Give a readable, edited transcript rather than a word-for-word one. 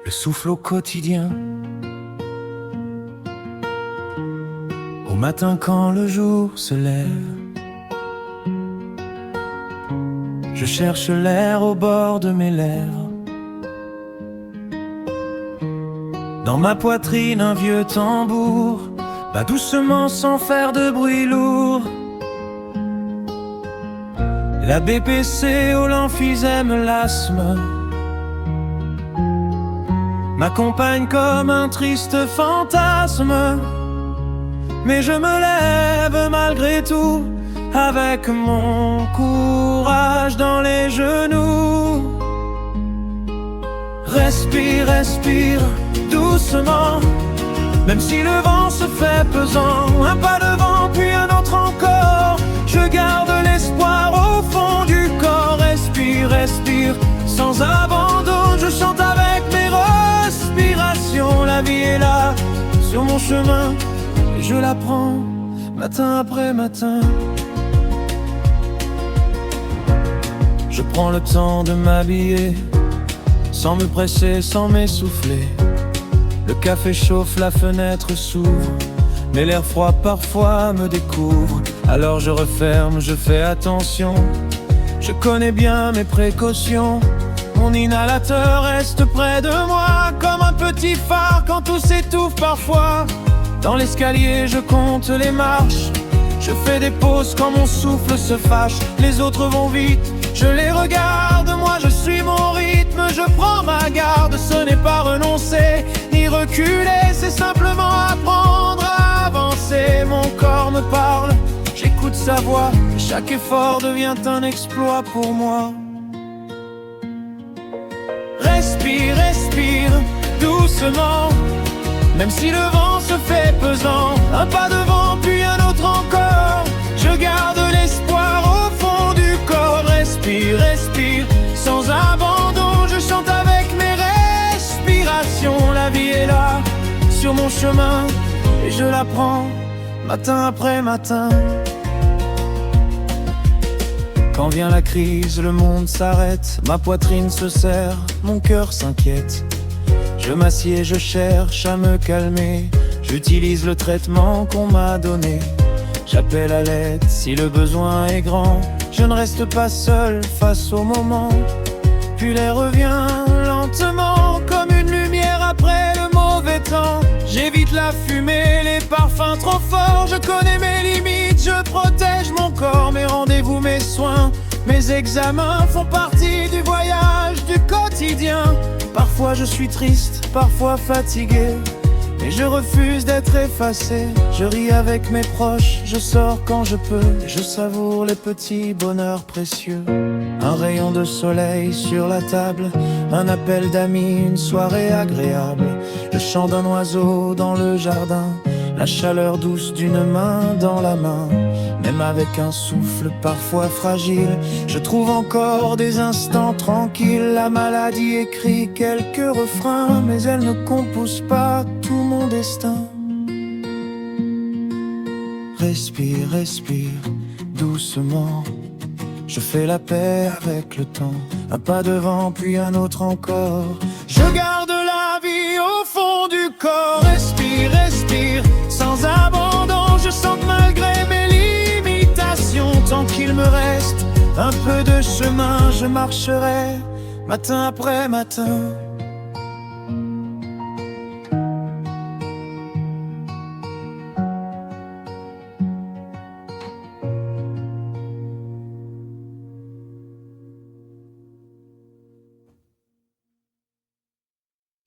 le souffle au quotidien. Au matin quand le jour se lève, je cherche l'air au bord de mes lèvres. Dans ma poitrine un vieux tambour bat doucement sans faire de bruit lourd. La BPC au l'emphysème, l'asthme m'accompagne comme un triste fantasme. Mais je me lève malgré tout, avec mon courage dans les genoux. Respire, respire doucement, même si le vent se fait pesant. Un pas devant puis un autre encore, je garde l'espoir au fond du corps. Respire, respire sans abandon, je chante avec mes respirations. La vie est là sur mon chemin et je la prends matin après matin. Je prends le temps de m'habiller, sans me presser, sans m'essouffler. Le café chauffe, la fenêtre s'ouvre, mais l'air froid parfois me découvre. Alors je referme, je fais attention, je connais bien mes précautions. Mon inhalateur reste près de moi, comme un petit phare quand tout s'étouffe parfois. Dans l'escalier je compte les marches, je fais des pauses quand mon souffle se fâche. Les autres vont vite, je les regarde, moi je suis mon rythme. Je prends ma garde, ce n'est pas renoncer ni reculer, c'est simplement apprendre à avancer. Mon corps me parle, j'écoute sa voix, chaque effort devient un exploit pour moi. Respire, respire doucement, même si le vent se fait pesant. Un pas devant puis un autre encore, je garde l'espoir au fond du corps. Respire, respire sans abandon, je chante avec mes respirations. La vie est là sur mon chemin et je la prends matin après matin. Quand vient la crise, le monde s'arrête, ma poitrine se serre, mon cœur s'inquiète. Je m'assieds, je cherche à me calmer, j'utilise le traitement qu'on m'a donné. J'appelle à l'aide si le besoin est grand, je ne reste pas seul face au moment. Puis l'air revient lentement, comme une lumière après le mauvais temps. J'évite la fumée, les parfums trop forts, je connais mes limites, je protège mon corps. Mes rendez-vous, mes soins, mes examens font partie du voyage, du quotidien. Parfois je suis triste, parfois fatigué, mais je refuse d'être effacé. Je ris avec mes proches, je sors quand je peux, je savoure les petits bonheurs précieux. Un rayon de soleil sur la table, un appel d'amis, une soirée agréable. Le chant d'un oiseau dans le jardin, la chaleur douce d'une main dans la main. Même avec un souffle parfois fragile, je trouve encore des instants tranquilles. La maladie écrit quelques refrains, mais elle ne compose pas tout mon destin. Respire, respire doucement, je fais la paix avec le temps. Un pas devant puis un autre encore, je garde la vie au fond du corps. Respire, respire sans abandon, je sens que malgré mes limitations, tant qu'il me reste un peu de chemin, je marcherai matin après matin.